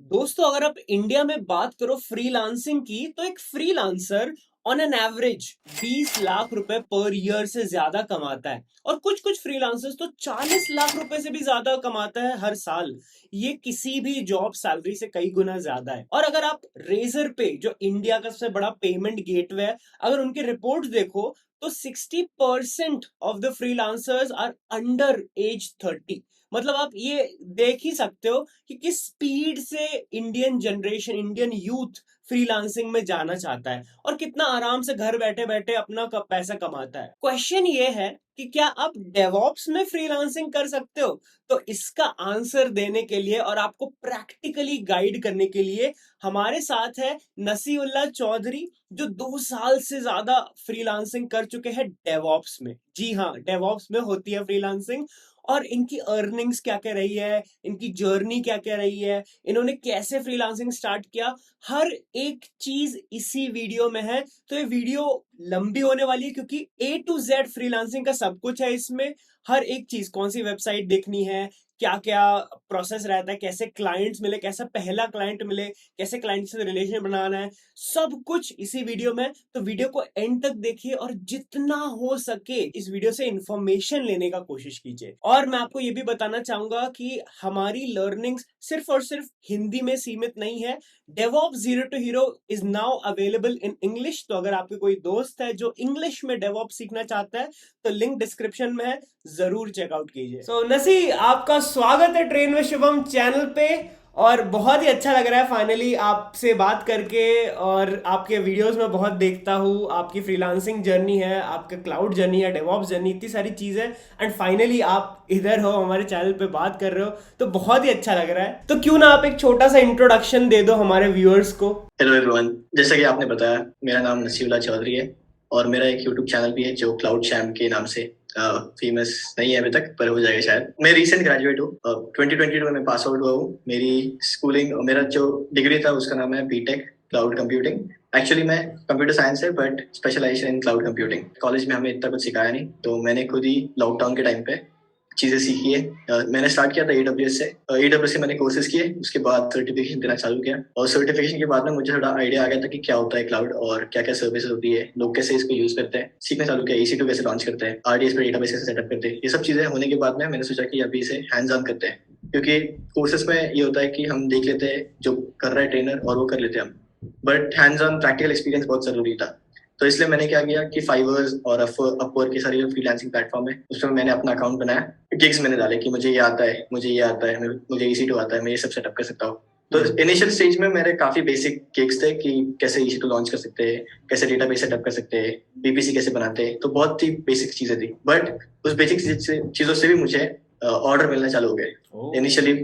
दोस्तों, अगर आप इंडिया में बात करो फ्रीलांसिंग की, तो एक freelancer on an average 20 lakh रुपए पर ईयर से ज्यादा कमाता है। और कुछ कुछ फ्रीलांसर्स तो 40 लाख रुपए से भी ज्यादा कमाता है हर साल। ये किसी भी जॉब सैलरी से कई गुना ज्यादा है। और अगर आप रेजर पे, जो इंडिया का सबसे बड़ा पेमेंट गेटवे है, अगर उनके रिपोर्ट्स देखो, तो 60% of the freelancers are under age 30। मतलब आप ये देख ही सकते हो कि किस स्पीड से Indian generation, Indian youth freelancing में जाना चाहता है और कितना आराम से घर बैठे बैठे अपना पैसा कमाता है। क्वेश्चन ये है कि क्या आप डेवॉप्स में फ्रीलांसिंग कर सकते हो? तो इसका आंसर देने के लिए और आपको प्रैक्टिकली गाइड करने के लिए हमारे साथ है नसीउल्लाह चौधरी, जो 2 साल से ज्यादा फ्रीलांसिंग कर चुके हैं डेवॉप्स में। जी हाँ, डेवॉप्स में होती है फ्रीलांसिंग। और इनकी अर्निंग्स क्या क्या रही है, इनकी जर्नी क्या क्या रही है, इन्होंने कैसे फ्रीलांसिंग स्टार्ट किया, हर एक चीज इसी वीडियो में है। तो ये वीडियो लंबी होने वाली है क्योंकि ए टू जेड फ्रीलांसिंग का सब कुछ है इसमें। हर एक चीज, कौन सी वेबसाइट देखनी है, क्या क्या प्रोसेस रहता है, कैसे क्लाइंट्स मिले, कैसा पहला क्लाइंट मिले, कैसे क्लाइंट से रिलेशन बनाना है, सब कुछ इसी वीडियो में। तो वीडियो को एंड तक देखिए और जितना हो सके इस वीडियो से इंफॉर्मेशन लेने का कोशिश कीजिए। और मैं आपको ये भी बताना चाहूंगा कि हमारी लर्निंग्स सिर्फ और सिर्फ हिंदी में सीमित नहीं है। DevOps zero to hero is now available in English. तो अगर आपके कोई दोस्त है जो इंग्लिश में डेवॉप्स सीखना चाहता है, तो लिंक डिस्क्रिप्शन में है, जरूर चेकआउट कीजिए। सो नसी, आपका स्वागत है ट्रेन में शुभम चैनल पे। और बहुत ही अच्छा लग रहा है फाइनली आपसे बात करके। और आपके वीडियोस में बहुत देखता हूँ, आपकी फ्रीलांसिंग जर्नी है, आपका क्लाउड जर्नी है, डेवॉप्स जर्नी, इतनी सारी चीज़ है। एंड फाइनली आप इधर हो, हमारे चैनल पे बात कर रहे हो, तो बहुत ही अच्छा लग रहा है। तो क्यों ना आप एक छोटा सा इंट्रोडक्शन दे दो हमारे व्यूअर्स को। हेलो एवरीवन, जैसा कि आपने बताया, मेरा नाम नसीउल्लाह चौधरी है और मेरा एक यूट्यूब चैनल भी है जो क्लाउड शैम के नाम से फेमस नहीं है अभी तक, पर हो जाएगा शायद। मैं रिसेंट ग्रेजुएट हूँ, 2022 में पास आउट हुआ हूँ। मेरी स्कूलिंग और मेरा जो डिग्री था उसका नाम है बीटेक क्लाउड कंप्यूटिंग। एक्चुअली मैं कंप्यूटर साइंस है but specialization in cloud computing. College में हमें इतना कुछ सिखाया नहीं, तो मैंने खुद ही लॉकडाउन के टाइम पे चीज़ें सीखी है। मैंने स्टार्ट किया था AWS से। AWS से मैंने कोर्सेज किए, उसके बाद सर्टिफिकेशन देना चालू किया और सर्टिफिकेशन के बाद में मुझे थोड़ा आइडिया आ गया था कि क्या होता है क्लाउड और क्या क्या सर्विसेज होती है, लोग कैसे इसको यूज करते हैं। सीखना चालू किया, EC2 कैसे लॉन्च करते हैं, RDS पर डेटाबेस कैसे सेटअप करते हैं। ये सब चीज़ें होने के बाद में मैंने सोचा कि अभी इसे हैंड्स ऑन करते हैं, क्योंकि कोर्सेज में ये होता है कि हम देख लेते हैं जो कर रहा है ट्रेनर और वो कर लेते हैं हम, but hands on practical experience बहुत जरूरी था। तो इसलिए मैंने क्या किया कि फाइवर्स और अपवर्क के सारी जो फ्रीलांसिंग प्लेटफॉर्म है उसमें मैंने अपना अकाउंट बनाया। गिग्स मैंने डाले कि मुझे ये आता है, मुझे ये आता है, मुझे EC2 आता है, मैं ये सब सेटअप कर सकता हूँ। तो इनिशियल स्टेज में मेरे काफी बेसिक गिग्स थे कि कैसे EC2 लॉन्च कर सकते हैं, कैसे डेटाबेस सेटअप कर सकते हैं, BPC कैसे बनाते हैं। तो बहुत ही बेसिक चीजें थी, बट उस बेसिक चीजों से भी मुझे ऑर्डर मिलना चालू हो गए इनिशियली।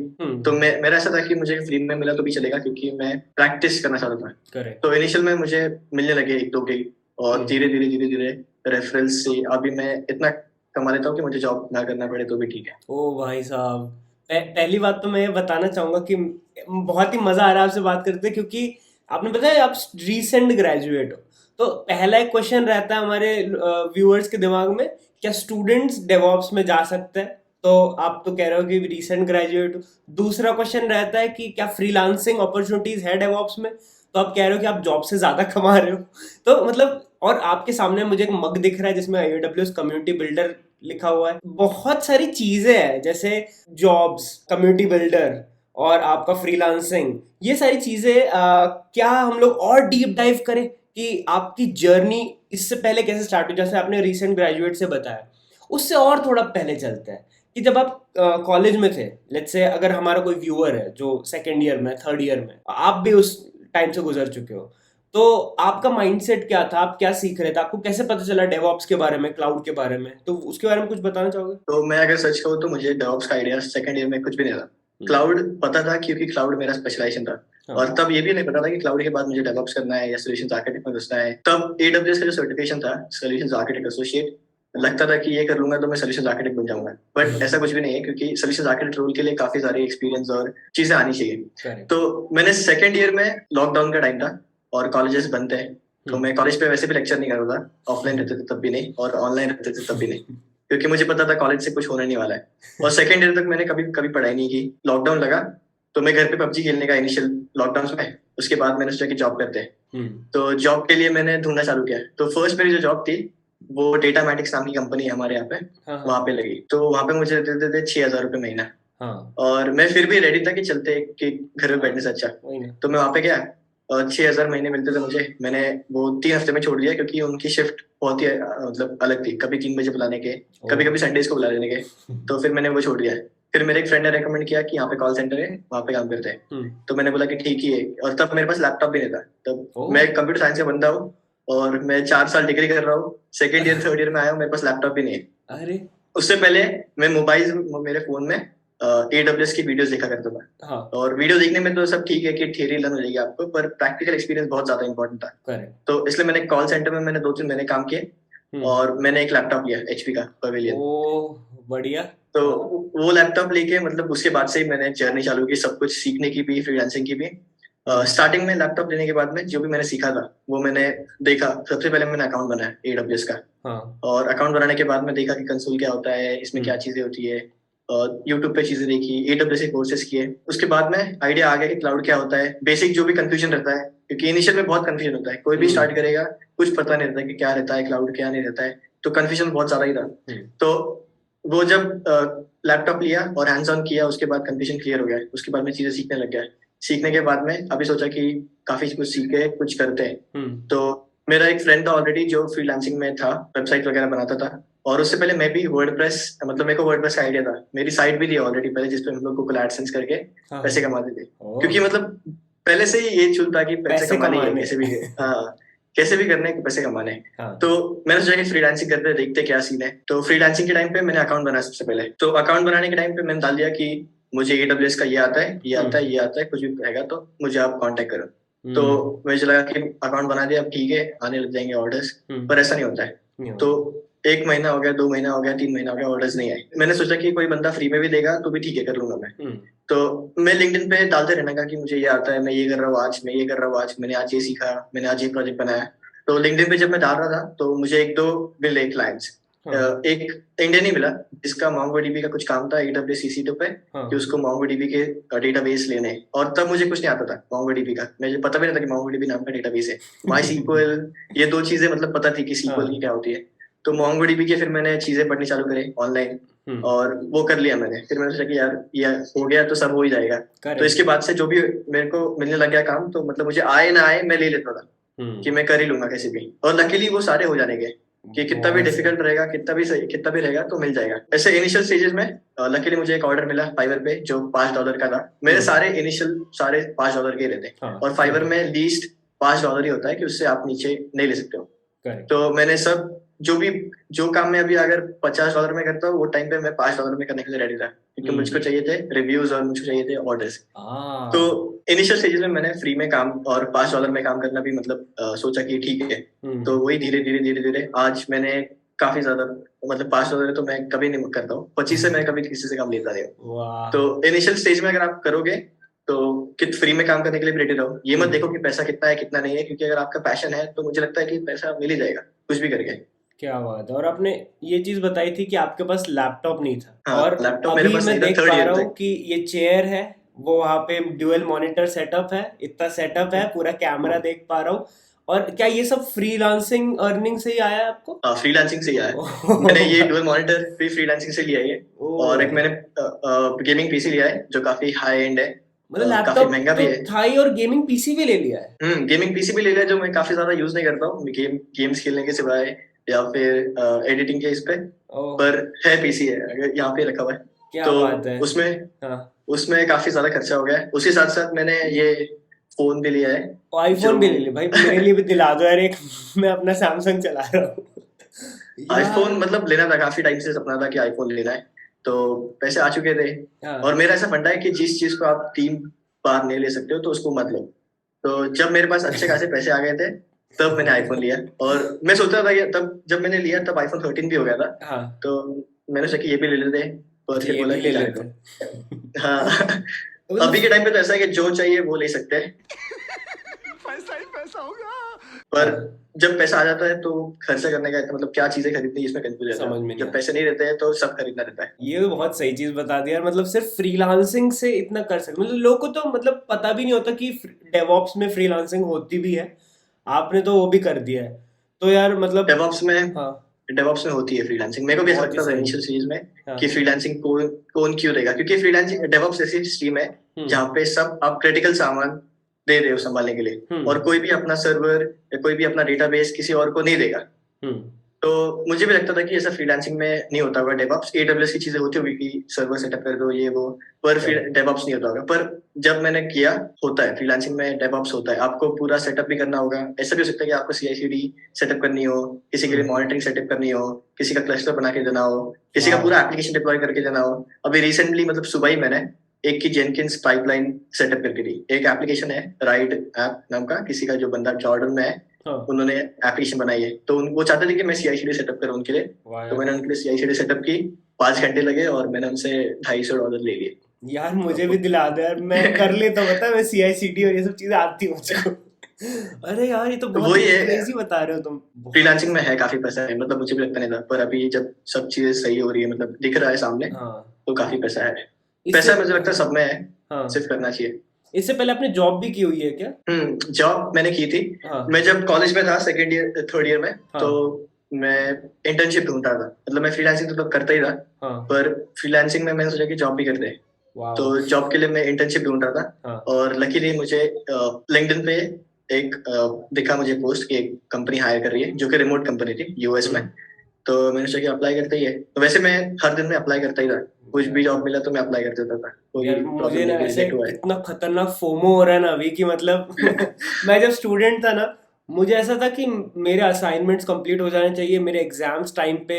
तो मेरा ऐसा था कि मुझे फ्री में मिला तो भी चलेगा, क्योंकि मैं प्रैक्टिस करना चाहता था। करेक्ट। तो इनिशियल में मुझे मिलने लगे एक दो गिग और धीरे धीरे धीरे धीरे रेफरेंस से अभी मैं इतना कमा लेता हूँ कि मुझे जॉब ना करना पड़े तो भी ठीक है। ओ भाई साहब, पहली बात तो मैं ये बताना चाहूंगा कि बहुत ही मजा आ रहा है आपसे बात करते, क्योंकि आपने बताया आप रीसेंट ग्रेजुएट हो। तो पहला एक क्वेश्चन रहता है हमारे व्यूअर्स के दिमाग में, क्या स्टूडेंट्स डेवॉप्स में जा सकते हैं? तो आप तो कह रहे हो कि रीसेंट ग्रेजुएट हो। दूसरा क्वेश्चन रहता है कि क्या फ्रीलांसिंग अपॉर्चुनिटीज है डेवॉप्स में? तो आप कह रहे हो कि आप जॉब से ज्यादा कमा रहे हो। तो मतलब, और आपके सामने मुझे एक मग दिख रहा है जिसमें AWS कम्युनिटी बिल्डर लिखा हुआ है। बहुत सारी चीजें हैं, जैसे जॉब्स, कम्युनिटी बिल्डर और आपका फ्रीलांसिंग। ये सारी चीजें क्या हम लोग और डीप डाइव करें कि आपकी जर्नी इससे पहले कैसे स्टार्ट हुई? जैसे आपने रिसेंट ग्रेजुएट से बताया, उससे और थोड़ा पहले चलते हैं कि जब आप कॉलेज में थे। लेट्स से अगर हमारा कोई व्यूअर है जो सेकेंड ईयर में, थर्ड ईयर में, आप भी उस टाइम से गुजर चुके हो, तो आपका माइंडसेट क्या था? आप क्या सीख रहे थे? आपको कैसे पता चला डेवऑप्स के बारे में, क्लाउड के बारे में? तो उसके बारे में कुछ बताना चाहोगे? तो मैं अगर सच कहूँ तो मुझे डेवऑप्स का आइडिया सेकंड ईयर में कुछ भी नहीं था। क्लाउड पता था क्योंकि क्लाउड मेरा स्पेशलाइजेशन था। हाँ। और तब ये भी नहीं पता था कि क्लाउड के बाद मुझे डेवऑप्स करना है या सॉल्यूशंस आर्किटेक्ट में घुसना है। तब AWS का जो सर्टिफिकेशन था, सॉल्यूशंस आर्किटेक्ट एसोसिएट, लगता था कि ये कर लूंगा तो मैं सॉल्यूशंस आर्किटेक्ट बन जाऊंगा। बट ऐसा कुछ भी नहीं है, क्योंकि सॉल्यूशंस आर्किटेक्ट रोल के लिए काफी सारे एक्सपीरियंस और चीजें आनी चाहिए। Correct. तो मैंने सेकंड ईयर में, लॉकडाउन का टाइम था और कॉलेजेस बंद थे, तो मैं कॉलेज पे वैसे भी लेक्चर नहीं कर रहा था। ऑफलाइन रहते थे तब भी नहीं और ऑनलाइन रहते थे तब भी नहीं, क्योंकि मुझे पता था कॉलेज से कुछ होने नहीं वाला है। और सेकंड ईयर तक मैंने कभी कभी पढ़ाई नहीं की। लॉकडाउन लगा तो मैं घर पे पबजी खेलने का इनिशियल लॉकडाउन में, उसके बाद मैंने सोचा कि जॉब करते हैं। हम्म। तो जॉब के लिए मैंने ढूंढना चालू किया। तो फर्स्ट मेरी जो जॉब थी वो डेटामैटिक्स नाम की कंपनी है हमारे यहाँ पे, हाँ हाँ वहां पे लगी। तो वहां पे मुझे देते थे 6,000 रुपये महीना। हाँ, और मैं फिर भी रेडी था कि चलते कि घर में बैठने से अच्छा। वही ना। तो मैं वहां पे गया और 6,000 महीने मिलते थे मुझे। मैंने वो 3 हफ्ते में छोड़ दिया क्योंकि उनकी शिफ्ट बहुत ही मतलब अलग थी, कभी 3 बजे बुलाने के, कभी कभी संडेज को बुला लेने के। तो फिर मैंने वो छोड़ दिया। फिर मेरे एक फ्रेंड ने रेकमेंड किया कि यहाँ पे कॉल सेंटर है, वहाँ पे काम करते हैं। हम्म। तो मैंने बोला कि ठीक ही है। और तब मेरे पास लैपटॉप भी नहीं था। तब ओह। मैं कंप्यूटर साइंस का बंदा हूँ और मैं 4 साल डिग्री कर रहा हूँ, सेकेंड ईयर थर्ड ईयर में आया हूँ, मेरे पास लैपटॉप भी नहीं है। अरे। उससे पहले मैं मोबाइल मेरे फोन में AWS की वीडियोस देखा करता था। हाँ। और वीडियो देखने में तो सब ठीक है कि थियरी लर्न हो जाएगी आपको, पर प्रैक्टिकल एक्सपीरियंस बहुत ज्यादा इंपॉर्टेंट था। करेक्ट। तो इसलिए मैंने कॉल सेंटर में मैंने 2-3 महीने काम किए और मैंने एक लैपटॉप लिया HP का पवेलियन। ओ बढ़िया। तो हाँ। वो लैपटॉप लेके मतलब उसके बाद से ही मैंने जर्नी चालू की, सब कुछ सीखने की भी, फ्रीलांसिंग की भी। स्टार्टिंग में लैपटॉप लेने के बाद में जो भी मैंने सीखा था वो मैंने देखा। सबसे पहले मैंने अकाउंट बनाया AWS का। हाँ। और अकाउंट बनाने के बाद में देखा कि कंसोल क्या होता है, इसमें क्या हम्म। चीजें होती है। और यूट्यूब पे चीजें देखी, AWS के कोर्सेज किए। उसके बाद में आइडिया आ गया कि क्लाउड क्या होता है, बेसिक जो भी कंफ्यूजन रहता है, क्योंकि इनिशियल में बहुत कंफ्यूजन होता है, कोई भी स्टार्ट करेगा कुछ पता नहीं रहता कि क्या रहता है क्लाउड, क्या नहीं रहता है। तो कंफ्यूजन बहुत ज्यादा ही था। तो वो जब लैपटॉप लिया और हैंड्स ऑन किया, उसके बाद कंफ्यूजन क्लियर हो गया। उसके बाद में चीजें सीखने लग गया। सीखने के बाद में अभी सोचा कि काफी कुछ सीखे, कुछ करते हैं। तो मेरा एक फ्रेंड था ऑलरेडी जो फ्रीलांसिंग में था, वेबसाइट वगैरह बनाता था। और उससे पहले मैं भी वर्डप्रेस, मतलब मेरे को वर्डप्रेस का आइडिया था, मेरी साइट भी थी ऑलरेडी पहले, जिसपे हम लोग गूगल एडसेंस करके पैसे कमाते थे। क्योंकि मतलब पहले से ही ये चुल था कि पैसे कमाने ही है, कैसे भी। हाँ, कैसे भी करने हैं, पैसे कमाने हैं। हाँ। तो मैंने सोचा कि फ्रीलांसिंग करते हैं, देखते क्या सीन है। तो फ्रीलांसिंग के टाइम पे मैंने अकाउंट बनाया सबसे पहले। तो अकाउंट बनाने के टाइम पे मैंने डाल दिया कि मुझे AWS का ये आता है, ये आता है, ये आता है, कुछ भी रहेगा तो मुझे आप कांटेक्ट करो। तो मुझे लगा कि अकाउंट बना दिया, अब ठीक है, आने लग जाएंगे ऑर्डर्स। पर ऐसा नहीं होता है। तो 1 महीना हो गया, 2 महीना हो गया, 3 महीना हो गया, ऑर्डर्स नहीं आए। मैंने सोचा कि कोई बंदा फ्री में भी देगा तो भी ठीक है, कर लूंगा मैं। तो मैं लिंक्डइन पे डालते रहने का कि मुझे ये आता है, मैं ये कर रहा हूँ आज, मैं ये कर रहा हूँ आज, मैंने आज ये सीखा, मैंने आज ये प्रोजेक्ट बनाया। तो लिंक्डइन पे जब मैं डाल रहा था तो मुझे 1-2 मिले क्लाइंट्स। एक इंडियन ही मिला जिसका MongoDB का कुछ काम था AWS EC2 पे, कि उसको MongoDB के डेटाबेस लेने। और तब मुझे कुछ नहीं आता था MongoDB का, मुझे पता भी नहीं था कि MongoDB नाम का डेटाबेस है। MySQL, ये 2 चीजें मतलब पता थी कि SQL की क्या होती है। तो MongoDB के फिर मैंने चीजें पढ़नी चालू करी ऑनलाइन, और वो कर लिया मैंने। फिर मैंने सोचा कि यार ये हो गया तो सब हो ही जाएगा। तो इसके बाद से जो भी मेरे को मिलने लग गया काम, तो मतलब मुझे आए ना आए मैं ले लेता था कि मैं कर ही लूंगा कैसे भी। और लकीली वो सारे हो जाने के, कि कितना भी डिफिकल्ट रहेगा, कितना भी रहेगा तो मिल जाएगा। ऐसे इनिशियल स्टेजेस में लकीली मुझे एक ऑर्डर मिला फाइवर पे जो $5 का था। मेरे सारे इनिशियल सारे $5 के ही रहते हैं। और फाइवर में लीस्ट $5 ही होता है कि उससे आप नीचे नहीं ले सकते हो। तो मैंने सब जो काम मैं अभी अगर $50 में करता हूँ, वो टाइम पे मैं $5 में करने के लिए रेडी था, क्योंकि मुझको चाहिए थे रिव्यूज और मुझको चाहिए थे ऑर्डर्स। तो इनिशियल स्टेजेस में मैंने फ्री में काम और $5 में काम करना भी मतलब सोचा कि ठीक है। तो वही धीरे धीरे आज मैंने काफी ज्यादा, मतलब $5 तो मैं कभी नहीं करता हूँ, 25 से मैं कभी किसी से काम लेता नहीं हूँ। तो इनिशियल स्टेज में अगर आप करोगे तो फ्री में काम करने के लिए रेडी रहो। ये मत देखो कि पैसा कितना है कितना नहीं है, क्योंकि अगर आपका पैशन है तो मुझे लगता है कि पैसा मिल ही जाएगा कुछ भी करके। क्या बात है। और आपने ये चीज बताई थी कि आपके पास लैपटॉप नहीं था। हाँ, और लैपटॉप मेरे अभी पास मैं नहीं था, देख थर्ड पा ईयर रहा तक। हूँ कि ये चेयर है, वो वहाँ पे ड्यूअल मॉनिटर सेटअप है, इतना सेटअप है, पूरा कैमरा देख पा रहा हूँ। और क्या ये सब फ्रीलांसिंग अर्निंग से ही आया है आपको? फ्रीलांसिंग से ही आया है। मैंने ये डुअल मॉनिटर भी फ्रीलांसिंग से लिया है ये। और एक मैंने गेमिंग पीसी लिया है जो काफी हाई एंड है, मतलब काफी लैपटॉप महंगा भी तो है। था ही, और गेमिंग पीसी भी ले लिया है। गेमिंग पीसी भी ले लिया, जो मैं काफी ज्यादा यूज नहीं करता हूँ गेम्स खेलने के सिवाय, या फिर एडिटिंग के इस पे। पर है पीसी है, अगर यहाँ पे रखा हुआ है। क्या तो बात है। उसमें काफी ज्यादा खर्चा हो गया है। उसके साथ साथ मैंने ये फोन भी लिया है। आईफोन भी ले लिया भाई, मेरे लिए भी दिला दो यार एक। मैं अपना सैमसंग चला रहा हूँ। आईफोन मतलब लेना था, काफी टाइम से सपना था कि आईफोन लेना है। तो पैसे आ चुके थे। और मेरा ऐसा फंडा है कि जिस चीज को आप 3 बार नहीं ले सकते हो तो उसको मत लो। तो जब मेरे पास अच्छे खासे पैसे आ गए थे तब मैंने आईफोन लिया। और मैं सोचता था कि तब जब मैंने लिया तब आईफोन 13 भी हो गया था। तो मैंने सोचा कि ये भी ले लेते हैं, पर फिर बोला कि जाने दो। हाँ, अभी के टाइम पे तो ऐसा है कि जो चाहिए वो ले सकते हैं। पैसा ही पैसा होगा। पर हाँ, जब पैसा आ जाता है तो खर्चा करने का मतलब क्या चीजें खरीदनी है इसमें कंफ्यूज रहता समझ है। में नहीं जब आता। पैसे नहीं रहते हैं तो सब खरीदना रहता है। ये तो बहुत सही चीज बता दी यार, मतलब सिर्फ फ्रीलांसिंग से इतना कर सकते, मतलब लोगों को तो मतलब पता भी नहीं होता कि डेवॉप्स में फ्रीलांसिंग होती भी है। आपने तो वो भी कर दिया है, तो यार मतलब। डेवऑप्स में हाँ, डेवऑप्स में होती है फ्रीलांसिंग। मेरे को भी ऐसा बहुत ही लगता था सही। इनिशियल स्टेज में हाँ। कि फ्रीलांसिंग कौन कौन क्यों देगा, क्योंकि फ्रीलांसिंग डेवऑप्स ऐसी स्ट्रीम है हम्म। जहाँ पे सब आप क्रिटिकल सामान दे रहे हो संभालने के लिए, हम्म। और कोई भी अपना सर्वर या कोई भी अपना डेटाबेस किसी और को नहीं देगा। हम्म। तो मुझे भी लगता था कि ऐसा फ्रीलांसिंग में नहीं होता होगा। डेवऑप्स एडब्ल्यूएस की चीजें होती होगी कि सर्वर सेटअप कर दो ये वो, पर फिर Correct. डेवऑप्स नहीं होता होगा। पर जब मैंने किया, होता है फ्रीलांसिंग में डेवऑप्स होता है। आपको पूरा सेटअप भी करना होगा। ऐसा भी हो सकता है कि आपको सीआईसीडी सेटअप करनी हो, किसी के लिए हम्म। मॉनिटरिंग सेटअप करनी हो, किसी का क्लस्टर बना के देना हो, किसी का वाह। पूरा एप्लीकेशन डिप्लॉय करके देना हो। अभी रिसेंटली मतलब सुबह ही मैंने एक की जेनकिंस पाइपलाइन सेटअप करके दी। एक एप्लीकेशन है राइड ऐप नाम का, किसी का जो बंदा जॉर्डन में है, हाँ। उन्होंने एप्लीकेशन बनाई है। तो वो चाहते थे कि मैं सीआईसीडी सेटअप करूं उनके लिए। वाह तो यार। मैंने उनके लिए सीआईसीडी सेटअप की, 5 घंटे लगे और मैंने उनसे $250 ले लिए। यार मुझे भी तो दिला दो यार, मैं कर लेता, बता, मैं सीआईसीडी और ये सब चीजें आती हैं मुझको। अरे यार ये तो बहुत ही वही है, क्रेजी बता रहे हो तुम, बहुत ही। फ्रीलांसिंग में है काफी पैसा है। मतलब मुझे भी लगता नहीं था, पर अभी जब सब चीजें सही हो रही है, मतलब दिख रहा है सामने, हाँ। तो काफी पैसा है। इससे। पैसा मुझे लगता है सब में है, हाँ। सिर्फ करना चाहिए। इससे पहले आपने जॉब भी की हुई है क्या? जॉब मैंने की थी। हाँ। मैं जब कॉलेज में था, सेकेंड ईयर थर्ड ईयर में, तो हाँ। मैं इंटर्नशिप ढूंढता था। मतलब मैं फ्रीलांसिंग तो करता ही था, हाँ। पर फ्रीलांसिंग में मैंने सोचा कि जॉब भी करते हैं। तो वाह। जॉब के लिए मैं इंटर्नशिप ढूंढ रहा था, हाँ। और लकीली मुझे लिंक्डइन पे एक दिखा मुझे पोस्ट कि एक कंपनी हायर कर रही है, जो कि रिमोट कंपनी थी यूएस में। हम्म। तो मैंने सोचा कि अप्लाई करते ही है। तो वैसे मैं हर दिन में अप्लाई करता ही था, कुछ भी यार। जॉब मिला तो मैं अप्लाई कर देता था। कोई यार प्रॉब्लम मुझे ना नहीं कि ऐसे रिजेक्ट हुआ इतना खतरनाक फोमो हो रहा है ना अभी कि मतलब मैं जब स्टूडेंट था ना, मुझे ऐसा था कि मेरे असाइनमेंट्स कंप्लीट हो जाने चाहिए, मेरे एग्जाम्स टाइम पे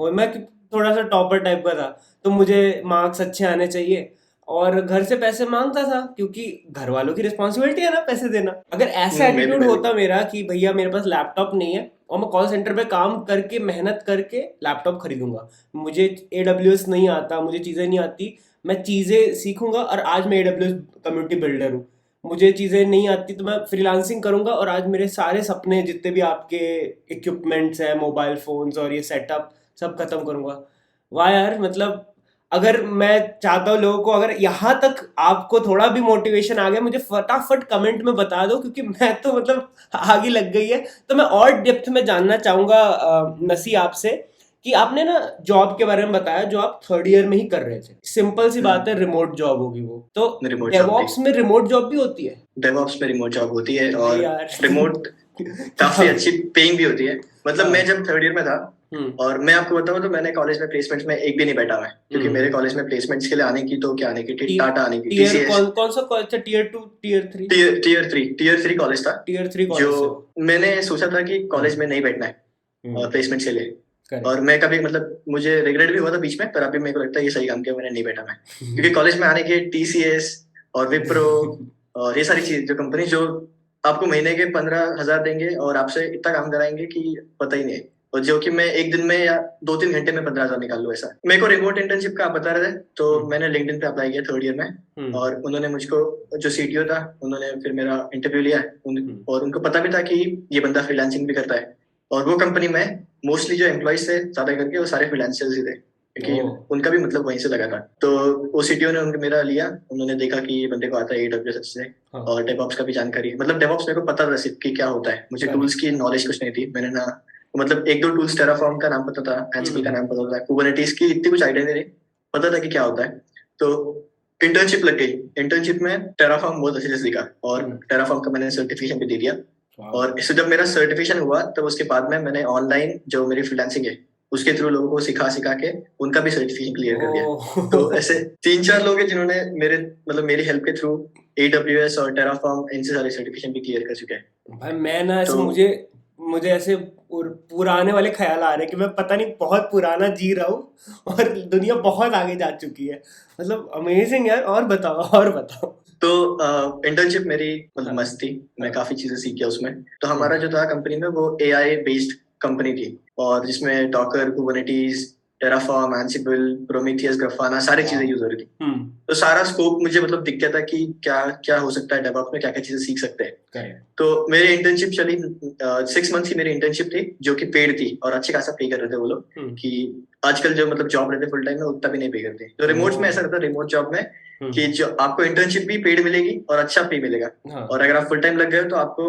हो, मैं थोड़ा सा टॉपर टाइप का था, तो मुझे मार्क्स अच्छे आने चाहिए। और घर से पैसे मांगता था क्योंकि घर वालों की रिस्पॉन्सिबिलिटी है ना पैसे देना। अगर ऐसा मैं भी एटीट्यूड मैं भी होता मेरा कि भैया मेरे पास लैपटॉप नहीं है और मैं कॉल सेंटर पे काम करके मेहनत करके लैपटॉप खरीदूंगा, मुझे एडब्ल्यूएस नहीं आता, मुझे चीज़ें नहीं आती, मैं चीज़ें सीखूंगा, और आज मैं एडब्ल्यूएस कम्युनिटी बिल्डर हूँ, मुझे चीज़ें नहीं आती तो मैं फ्रीलांसिंग करूंगा, और आज मेरे सारे सपने जितने भी आपके इक्विपमेंट्स हैं, मोबाइल फोन्स और ये सेटअप, सब खत्म करूंगा। वाह यार, मतलब अगर मैं चाहता हूँ लोगों को, अगर यहाँ तक आपको थोड़ा भी मोटिवेशन आ गया, मुझे फटाफट कमेंट में बता दो, क्योंकि मैं तो मतलब आगे लग गई है। तो मैं और डेप्थ में जानना चाहूंगा नसी आपसे, कि आपने ना जॉब के बारे में बताया जो आप थर्ड ईयर में ही कर रहे थे, सिंपल सी बात है, रिमोट जॉब होगी वो तो। रिमोट जॉब थी। डेवॉप्स में रिमोट जॉब भी होती है? डेवऑप्स में रिमोट जॉब होती है, अरे और यार रिमोट क्या? काफी अच्छी पेइंग भी होती है। मतलब मैं हाँ। जब थर्ड ईयर में था, हम्म। और मैं आपको बताऊं तो मैंने कॉलेज में प्लेसमेंट्स में एक भी नहीं बैठा मैं, क्योंकि हम्म। मेरे कॉलेज में प्लेसमेंट्स के लिए आने की तो क्या आने की थी, टी, टाटा आने की, टीयर टीसीएस। कौन कौन सा कॉलेज था, tier two, tier three? Tier three college था। टीयर थ्री जो कॉलेज से हो? मैंने सोचा था कि हाँ। कॉलेज में नहीं बैठना है हम्म। प्लेसमेंट्स के लिए। और करेक्ट। मैं कभी मतलब मुझे रिग्रेट भी हुआ था बीच में, पर अभी मेरे को लगता है ये सही काम किया मैंने नहीं बैठा मैं। क्योंकि कॉलेज में आने के टीसीएस और विप्रो और ये सारी चीज जो कंपनी जो आपको महीने के 15,000 देंगे और आपसे इतना काम कराएंगे कि पता ही नहीं है। और जो कि मैं एक दिन में या 2-3 घंटे में 15,000 निकाल लूँ, ऐसा। मेरे को रिमोट इंटर्नशिप का आप बता रहे थे, तो मैंने लिंक्डइन पे अप्लाई किया थर्ड ईयर में। और उन्होंने मुझको, जो सीटीओ था, उन्होंने फिर मेरा इंटरव्यू लिया। और उनको पता भी था कि ये बंदा फ्रीलांसिंग भी करता है। और वो कंपनी में मोस्टली जो एम्प्लॉयज थे ज्यादा करके वो सारे फ्रीलांसर्स ही थे, क्योंकि ओ। उनका भी मतलब वहीं से लगा था। तो वो सीटीओ ने उनको मेरा लिया। उन्होंने देखा कि ये बंदे को आता है एडब्ल्यूएस अच्छे से, हाँ। और डेवऑप्स का भी जानकारी है। मतलब डेवऑप्स मेरे को पता था सिर्फ कि क्या होता है, मुझे टूल्स करेक्ट। की नॉलेज कुछ नहीं थी। मैंने ना मतलब एक दो टूल्स, टेराफॉर्म का नाम पता था, एंसिबल का नाम पता था, कुबरनेटिस की इतनी कुछ आइडिया नहीं थी, पता था कि क्या होता है। तो इंटर्नशिप लग गई। इंटर्नशिप में टेराफॉर्म बहुत अच्छे से सीखा, और टेराफॉर्म का मैंने सर्टिफिकेशन भी दे दिया। और इससे जब मेरा सर्टिफिकेशन हुआ, तब उसके बाद में मैंने ऑनलाइन जो मेरी फ्रीलांसिंग है उसके थ्रू लोगों को सिखा सिखा के उनका भी सर्टिफिकेशन क्लियर कर दिया। तो ओ। ऐसे 3-4 लोग हैं जिन्होंने मेरे मतलब मेरी हेल्प के थ्रू एडब्ल्यूएस और टेराफॉर्म इनसे सारे सर्टिफिकेशन भी क्लियर कर चुके हैं। भाई मैं ना ऐसे, तो मुझे मुझे ऐसे पुराने वाले ख्याल आ रहे हैं कि मैं पता नहीं बहुत पुराना जी रहा हूँ और दुनिया बहुत आगे जा चुकी है, मतलब अमेजिंग यार। और बताओ, और बताओ। तो इंटर्नशिप मेरी मतलब हाँ। मस्त थी। मैं हाँ। काफी चीजें सीखी उसमें। तो हमारा जो था कंपनी में, वो एआई बेस्ड कंपनी थी, और जिसमें Docker, Kubernetes Terraform, Ansible, Prometheus, Grafana, सारी चीजें यूज हो रही थी। तो सारा स्कोप मुझे मतलब दिख गया था कि क्या क्या हो सकता है डेवऑप्स में, क्या क्या चीजें सीख सकते हैं। तो मेरी इंटर्नशिप चली 6 मंथ की मेरी इंटर्नशिप थी, जो कि पेड थी और अच्छे खासा पे कर रहे थे वो लोग। कि आजकल जो मतलब जॉब रहते फुल टाइम में उतना भी नहीं पे करते। तो रिमोट में ऐसा रहता है, रिमोट जॉब में कि जो आपको इंटर्नशिप भी पेड मिलेगी और अच्छा पे मिलेगा। और अगर आप फुल टाइम लग गए तो आपको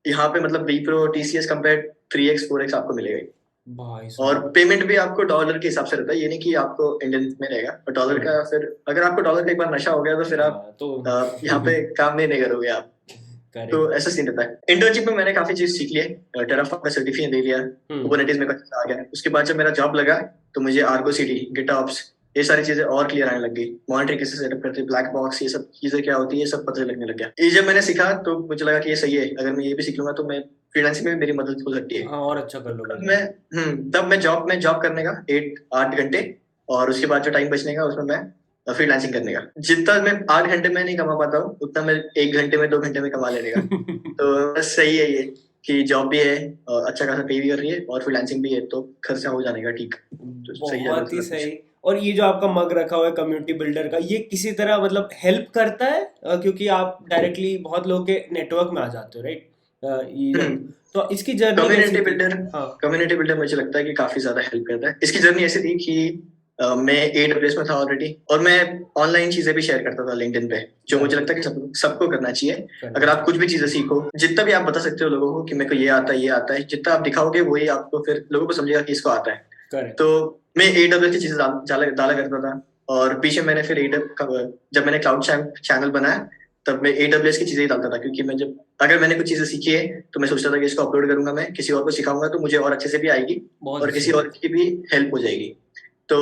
यहाँ पे मतलब Wipro, TCS compare 3x 4x आपको मिलेगा। और पेमेंट भी आपको डॉलर के हिसाब से रहता है, ये नहीं कि आपको इंडियन में रहेगा, और डॉलर का फिर अगर आपको डॉलर का एक बार नशा हो गया तो फिर आप यहाँ पे काम नहीं करोगे आप। तो ऐसा सीन रहता है। इंटर्नशिप में मैंने काफी चीज सीख ली है। टेराफॉर्म का सर्टिफिकेट दे लिया, कुबरनेटिस में कुछ आ गया। उसके बाद जब मेरा जॉब लगा तो मुझे आर्गो सीडी, गिटऑप्स, ये सारी चीजें और क्लियर आने लग गई। मॉनिटरिंग कैसे सेटअप करते हैं, ब्लैक बॉक्स, ये सब चीजें क्या होती है, ये सब पता लगने लग गया। ये जब मैंने सीखा तो मुझे लगा कि ये सही है, अगर मैं ये भी सीख लूंगा तो मैं फ्रीलांसिंग में मेरी मदद हो सकती है। हाँ, और अच्छा कर लोगे। तब मैं जॉब करने का 8 घंटे, और उसके बाद जो टाइम बचने का उसमें मैं फ्रीलांसिंग करने का। जितना मैं 8 घंटे में नहीं कमा पाता हूँ उतना मैं 1 घंटे में 2 घंटे में कमा लेने का। तो सही है ये कि जॉब भी है और अच्छा खासा पे भी कर रही है और फ्रीलांसिंग भी है, तो खर्चा हो जाने का ठीक। तो सही है, बहुत ही सही। और ये जो आपका मग रखा हुआ है कम्युनिटी बिल्डर का, ये किसी तरह मतलब हेल्प करता है क्योंकि आप डायरेक्टली बहुत लोगों के नेटवर्क में आ जाते हो, राइट? तो इसकी जर्नी कम्युनिटी बिल्डर मुझे लगता है कि काफी ज्यादा हेल्प करता है। इसकी जर्नी ऐसी थी कि मैं AWS में था ऑलरेडी, और मैं ऑनलाइन चीजें भी शेयर करता था लिंक्डइन पे, जो मुझे लगता है कि सबको करना चाहिए। अगर आप कुछ भी चीजें सीखो, जितना भी आप बता सकते हो लोगों को कि मेरे को ये आता है, ये आता है, जितना आप दिखाओगे वही आपको फिर लोगों को समझेगा कि इसको आता है। तो मैं AWS की चीजें डाला करता था, और पीछे मैंने फिर जब मैंने क्लाउड चैनल बनाया तब मैं AWS की चीजें ही डालता था, क्योंकि मैं जब अगर मैंने कुछ चीजें सीखी है तो मैं सोचता था कि इसको अपलोड करूंगा, मैं किसी और को सिखाऊंगा तो मुझे और अच्छे से भी आएगी और किसी और की भी हेल्प हो जाएगी। तो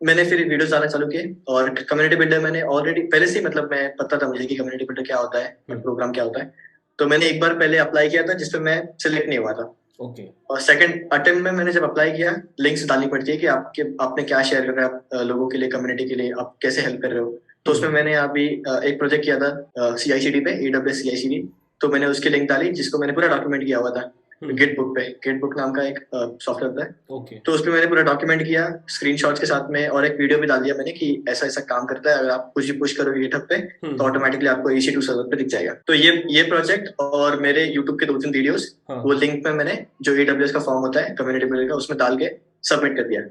मैंने फिर वीडियोस डालना चालू किए, और कम्युनिटी बिल्डर मैंने ऑलरेडी पहले से मतलब मैं पता था मुझे कि कम्युनिटी बिल्डर क्या होता है, प्रोग्राम क्या होता है। तो मैंने एक बार पहले अप्लाई किया था जिसपे मैं सिलेक्ट नहीं हुआ था। और सेकंड अटेम्प्ट में मैंने जब अप्लाई किया, लिंक्स डालनी पड़ती है कि आपने क्या शेयर कर रहे हैं लोगों के लिए, कम्युनिटी के लिए आप कैसे हेल्प कर रहे हो। तो उसमें मैंने अभी एक प्रोजेक्ट किया था CI/CD पे, AWS CI/CD। तो मैंने उसकी लिंक डाली जिसको मैंने पूरा डॉक्यूमेंट किया हुआ था गिटबुक नाम का एक सॉफ्टवेयर होता है। तो उसमें मैंने पूरा डॉक्यूमेंट किया स्क्रीनशॉट्स के साथ में, और एक वीडियो भी डाल दिया मैंने कि ऐसा ऐसा काम करता है, अगर आप कुछ भी पुश करोगे गिटहब पे तो ऑटोमेटिकली आपको EC2 सर्वर पे दिख जाएगा। तो ये प्रोजेक्ट और मेरे यूट्यूब के 2-3 वीडियोस, वो लिंक में मैंने जो AWS का फॉर्म होता है कम्युनिटी बिल्डर का, उसमें डाल के सबमिट कर दिया।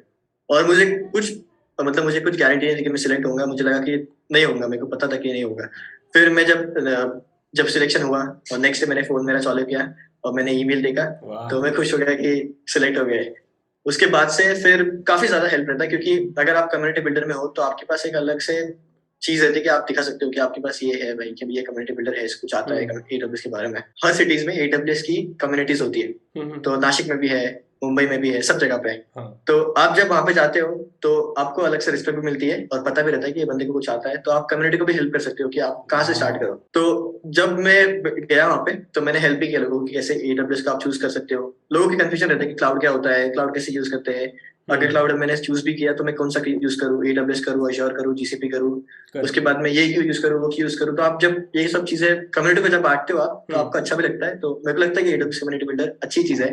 और मुझे कुछ गारंटी नहीं थी कि मैं सिलेक्ट होऊंगा, मुझे लगा कि नहीं होगा, मेरे को पता था कि नहीं होगा। फिर मैं जब सिलेक्शन हुआ और नेक्स्ट डे मैंने फोन मेरा चालू किया और मैंने ईमेल देखा, तो मैं खुश हो गया कि सिलेक्ट हो गए। उसके बाद से फिर काफी ज्यादा हेल्प रहता है, क्योंकि अगर आप कम्युनिटी बिल्डर में हो तो आपके पास एक अलग से चीज रहती है कि आप दिखा सकते हो कि आपके पास ये है भाई, कि ये कम्युनिटी बिल्डर है, इसको चाहता है AWS के बारे में। हर सिटीज में AWS की कम्युनिटीज होती है, तो नासिक में भी है, मुंबई में भी है, सब जगह पे है। तो आप जब वहां पे जाते हो तो आपको अलग से रिस्पेक्ट भी मिलती है और पता भी रहता है कि ये बंदे को कुछ आता है, तो आप कम्युनिटी को भी हेल्प कर सकते हो कि आप कहाँ से स्टार्ट करो। तो जब मैं गया वहां पे तो मैंने हेल्प भी किया लोगों की, कैसे AWS का आप चूज कर सकते हो। लोगों की कंफ्यूजन रहता है कि क्लाउड क्या होता है, क्लाउड कैसे यूज करते हैं। अगर क्लाउड मैंने चूज भी किया तो मैं कौन सा यूज करूँ, AWS करूँ, Azure करूँ, GCP करूँ, उसके बाद मैं ये क्यों यूज करूँ, वो क्यों यूज करूँ। तो आप जब ये सब चीजें कम्युनिटी को जब बांटते हो आप, तो आपको अच्छा भी लगता है। तो मेरे को लगता है कि AWS कम्युनिटी बिल्डर अच्छी चीज है,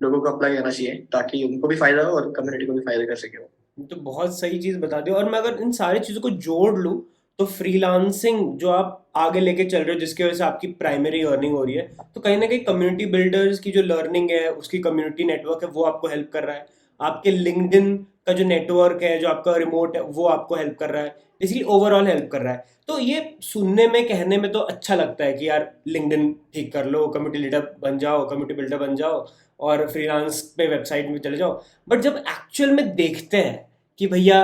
लोगों को अप्लाई करना चाहिए ताकि उनको भी फायदा हो और कम्युनिटी को भी फायदा कर सके वो। तो बहुत सही चीज बता दी। और मैं अगर इन सारी चीजों को जोड़ लूं तो फ्रीलांसिंग जो आप आगे लेके चल रहे हो, जिसकी वजह से आपकी प्राइमरी अर्निंग हो रही है, तो कहीं ना कहीं कम्युनिटी बिल्डर्स की जो लर्निंग है, उसकी कम्युनिटी नेटवर्क है, वो आपको हेल्प कर रहा है। आपके लिंक्डइन का जो नेटवर्क है, जो आपका रिमोट है, वो आपको हेल्प कर रहा है, इसलिए ओवरऑल हेल्प कर रहा है। तो ये सुनने में, कहने में तो अच्छा लगता है कि यार लिंक्डइन ठीक कर लो, कम्युनिटी लीडर बन जाओ, कम्युनिटी बिल्डर बन जाओ और फ्रीलांस पे वेबसाइट में चले जाओ। बट जब एक्चुअल में देखते हैं कि भैया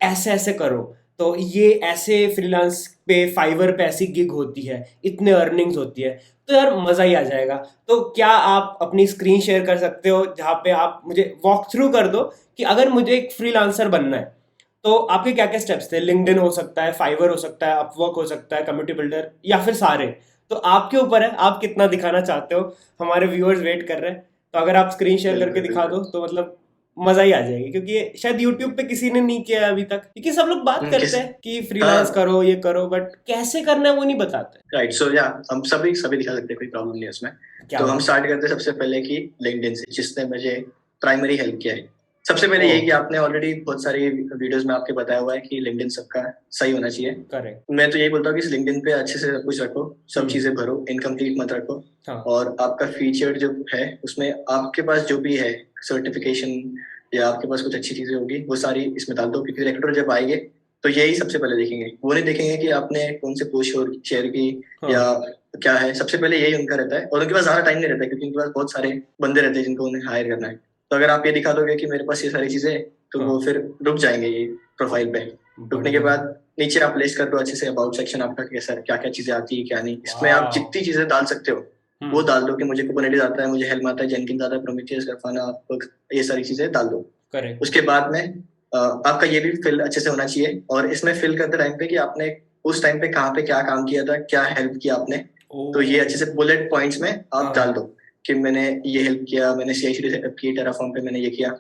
ऐसे ऐसे करो, तो ये ऐसे फ्रीलांस पे, फाइवर पे ऐसी गिग होती है, इतने अर्निंग्स होती है, तो यार मजा ही आ जाएगा। तो क्या आप अपनी स्क्रीन शेयर कर सकते हो जहाँ पे आप मुझे वॉक थ्रू कर दो कि अगर मुझे एक फ्रीलांसर बनना है तो आपके क्या क्या स्टेप्स थे? लिंक्डइन हो सकता है, फाइवर हो सकता है, अपवर्क हो सकता है, कम्युनिटी बिल्डर, या फिर सारे। तो आपके ऊपर है, आप कितना दिखाना चाहते हो। हमारे व्यूअर्स वेट कर रहे हैं, तो अगर आप स्क्रीन शेयर करके दिखा दो तो मतलब मजा ही आ जाएगी, क्योंकि ये शायद YouTube पे किसी ने नहीं किया अभी तक। क्योंकि सब लोग बात करते हैं कि फ्रीलांस करो, ये करो, बट कैसे करना है वो नहीं बताते। राइट, सो या हम सभी दिखा सकते हैं, कोई प्रॉब्लम नहीं है उसमें। तो हम स्टार्ट करते हैं सबसे पहले कि लिंक्डइन से, जिसने मुझे प्राइमरी हेल्प किया है। सबसे पहले ओ यही कि आपने ऑलरेडी बहुत सारी वीडियोस में आपके बताया हुआ है कि लिंक्डइन सबका सही होना चाहिए। करेक्ट। मैं तो यही बोलता हूँ कि इस लिंक्डइन पे अच्छे से सब कुछ रखो, सब हम्म। चीजें भरो, इनकम्प्लीट मत रखो। हाँ। और आपका फीचर जो है उसमें आपके पास जो भी है सर्टिफिकेशन या आपके पास कुछ अच्छी चीजें होगी वो सारी इसमें डाल दो, क्योंकि रिक्रूटर जब आएंगे तो यही सबसे पहले देखेंगे। वो नहीं देखेंगे कि आपने कौन से पोस्ट शेयर की या हाँ। क्या है। सबसे पहले यही उनका रहता है, और उनके पास ज्यादा टाइम नहीं रहता है क्योंकि उनके पास बहुत सारे बंदे रहते हैं जिनको उन्हें हायर करना है। तो अगर आप ये दिखा दोगे कि मेरे पास ये सारी चीजें है तो वो हाँ। फिर रुक जाएंगे ये प्रोफाइल पे। रुकने के बढ़िया। बाद नीचे आप लिस्ट कर दो अच्छे से अबाउट सेक्शन आपका कैसा, क्या क्या चीजें आती है क्या नहीं। इसमें आप वाह। जितनी चीजें डाल सकते हो वो हम्म। डाल दो, कि मुझे कुबरनेटिस आता है, मुझे हेल्म आता है, जेनकिंस आता है, प्रोमीथियस, ग्राफाना, ये सारी चीजें डाल दो। करेक्ट। उसके बाद में आपका ये भी फिल अच्छे से होना चाहिए, और इसमें फिल करते टाइम पे कि आपने उस टाइम पे कहाँ पे क्या काम किया था, क्या हेल्प किया आपने। ओ। तो ये अच्छे से बुलेट पॉइंट्स में आप डाल हाँ। दो कि मैंने ये हेल्प किया, मैंने CI/CD सेटअप की, टेराफॉर्म पे मैंने ये किया।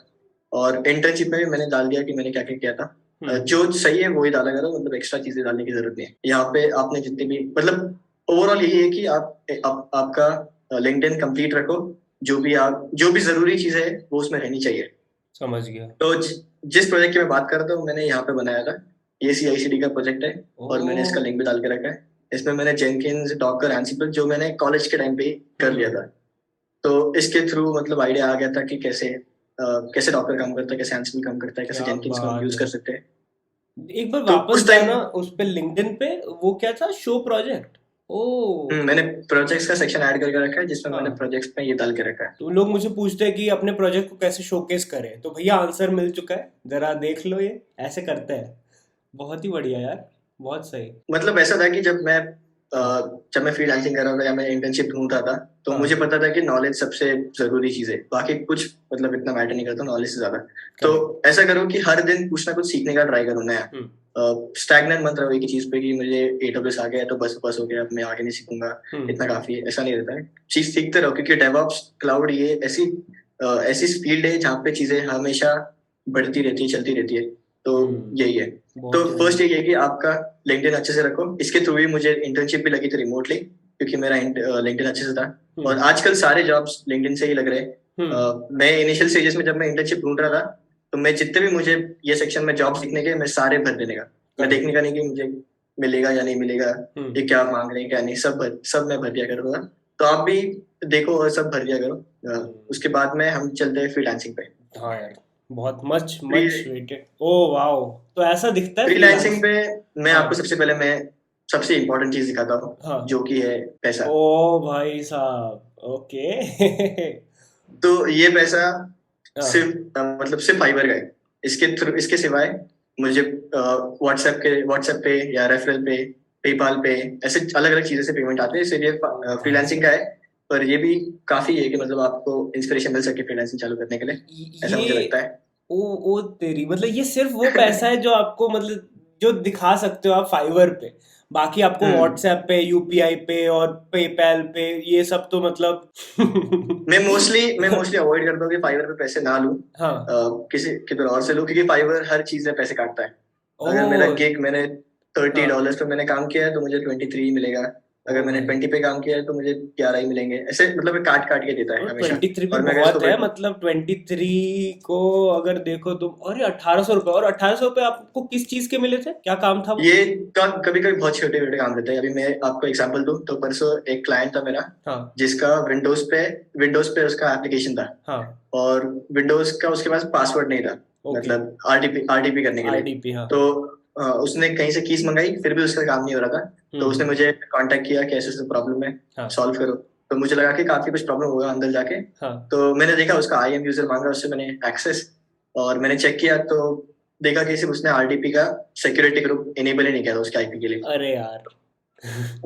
और इंटर्नशिप में भी मैंने डाल दिया कि मैंने क्या क्या किया था। हम्म। जो सही है वही डाला करो, मतलब एक्स्ट्रा चीजें डालने की जरूरत नहीं है यहाँ पे। आपने जितने भी मतलब ओवरऑल यही है कि आपका लिंक्डइन कंप्लीट रखो। जो भी जरूरी चीजें है वो उसमें रहनी चाहिए। समझ गया। तो जिस प्रोजेक्ट की मैं बात कर रहा था मैंने यहाँ पे बनाया था, ये CI/CD का प्रोजेक्ट है। और मैंने इसका ओ। लिंक भी डाल के रखा है। इसमें मैंने जेनकिंस, डॉकर, एंसिबल जो मैंने कॉलेज के टाइम पे ही कर लिया हम्म। था। तो इसके थ्रू मतलब आइडिया आ गया था कि कैसे डॉकर काम करता है, कैसे एंसिबल काम करता है, कैसे क्या जेनकिंस को हम बात यूज है। कर सकते हैं। एक बार तो वापस उस टाइम जाना उस पे लिंक्डइन पे। वो क्या था, शो प्रोजेक्ट? ओ। मैंने प्रोजेक्ट्स का सेक्शन ऐड करके रखा है जिसमें मैंने हाँ। प्रोजेक्ट्स में ये डाल के रखा है। तो लोग मुझे पूछते हैं कि अपने प्रोजेक्ट को कैसे शोकेस करें, तो भैया आंसर मिल चुका है, जरा देख लो, ये ऐसे करते हैं। बहुत ही बढ़िया यार। बहुत सही। मतलब ऐसा था कि हाँ। जब मैं फ्रीलांसिंग कर रहा था या मैं इंटर्नशिप ढूंढ रहा था तो मुझे हाँ। पता था कि नॉलेज सबसे जरूरी चीज है, बाकी कुछ मतलब इतना मैटर नहीं करता नॉलेज से ज्यादा। तो करेक्ट। ऐसा करो कि हर दिन कुछ ना कुछ सीखने का ट्राई करो नया। हम्म। स्टैग्नेंट मत रहो एक ही चीज पे कि मुझे AWS आ गया है तो बस बस हो गया, अब मैं आगे नहीं सीखूंगा, इतना हम्म। काफी है, ऐसा नहीं रहता है। चीज सीखते रहो, क्योंकि डेवऑप्स क्लाउड ये ऐसी फील्ड है जहाँ पे चीजें हमेशा बढ़ती रहती है, चलती रहती है। तो यही है। तो बहुत ही फर्स्ट बढ़िया। यही है कि आपका लिंक्डइन अच्छे से रखो। इसके थ्रू ही मुझे इंटर्नशिप भी लगी थी रिमोटली, क्योंकि मेरा लिंक्डइन अच्छे से था। और हम्म। आजकल सारे जॉब्स लिंक्डइन से ही लग रहे हैं। हम्म। मैं इनिशियल स्टेजेस में जब मैं इंटर्नशिप ढूंढ रहा था तो मैं जितने भी मुझे ये सेक्शन में जॉब सीखने के मैं सारे भर देने का, मैं करेक्ट। देखने का नहीं कि मुझे मिलेगा या नहीं मिलेगा, ये हम्म। क्या मांग रहे हैं क्या नहीं, सब मैं भर दिया करूंगा। तो आप भी देखो और सब भर दिया करो। उसके बाद में हम चलते हैं फ्रीलांसिंग पे। हाँ यार। बहुत much free much waited. Oh wow. तो ऐसा दिखता है फ्रीलांसिंग फ्रीलांस। पे मैं हाँ। आपको मैं सबसे इम्पोर्टेंट चीज दिखाता हूँ, हाँ। जो कि है पैसा। ओ भाई साहब, ओके। तो ये पैसा हाँ। मतलब सिर्फ फाइबर का है। इसके सिवाय मुझे व्हाट्सएप पे या रेफरल पे, पेपाल पे, ऐसे अलग अलग चीजों से पेमेंट आते हैं, इसलिए ओ भाई फ्रीलांसिंग का साहब। है। पर ये भी काफी है कि मतलब आपको इंस्पिरेशन मिल सके फ्रीलांसिंग चालू करने के लिए, ऐसा मुझे ये लगता है। ओ तेरी मतलब ये सिर्फ वो पैसा है जो आपको मतलब जो दिखा सकते हो आप फाइवर पे। बाकी आपको हम्म व्हाट्सएप पे, यूपीआई पे और पेपैल पे ये सब तो मतलब मैं मोस्टली अवॉइड करता हूँ कि फाइवर पे पैसे ना लूं। हाँ। किसी किधर और से लूं, क्योंकि फाइवर हर चीज में पैसे काटता है। ओ। अगर मेरा गिग मैंने हाँ। $30 पे मैंने काम किया है तो मुझे 23 मिलेगा। अगर ओ मैंने भाई। 20 पे काम किया है तो मुझे 11 ही मिलेंगे, ऐसे मतलब ये काट काट के देता है और हमेशा। 23 भी और मैं अगर इसको बहुत है, मतलब 23 को अगर देखो तो, अरे 1800 रुपये, और 1800 रुपये आपको किस चीज के मिले थे, क्या काम था वो? ये कभी कभी बहुत छोटे छोटे काम रहते हैं। अभी मैं आपको एग्जांपल दूं तो परसों एक क्लाइंट था मेरा हाँ। जिसका विंडोज पे उसका एप्लीकेशन था। हाँ। और विंडोज का उसके पास पासवर्ड नहीं था, ओके। मतलब आरडीपी करने के लिए। आरडीपी, हाँ। तो उसने कहीं से कीज मंगाई फिर भी उसका काम नहीं हो रहा था। तो उसने हम्म। मुझे कांटेक्ट किया कि ऐसे ऐसे प्रॉब्लम है, हाँ। सॉल्व करो। तो मुझे लगा कि काफी कुछ प्रॉब्लम होगा अंदर जाके। हाँ। तो मैंने देखा उसका IM यूजर मांगा, उससे मैंने एक्सेस, और मैंने चेक किया तो देखा कि सिर्फ उसने आरडीपी का सिक्योरिटी ग्रुप इनेबल ही नहीं किया था उसके IP के लिए। अरे यार।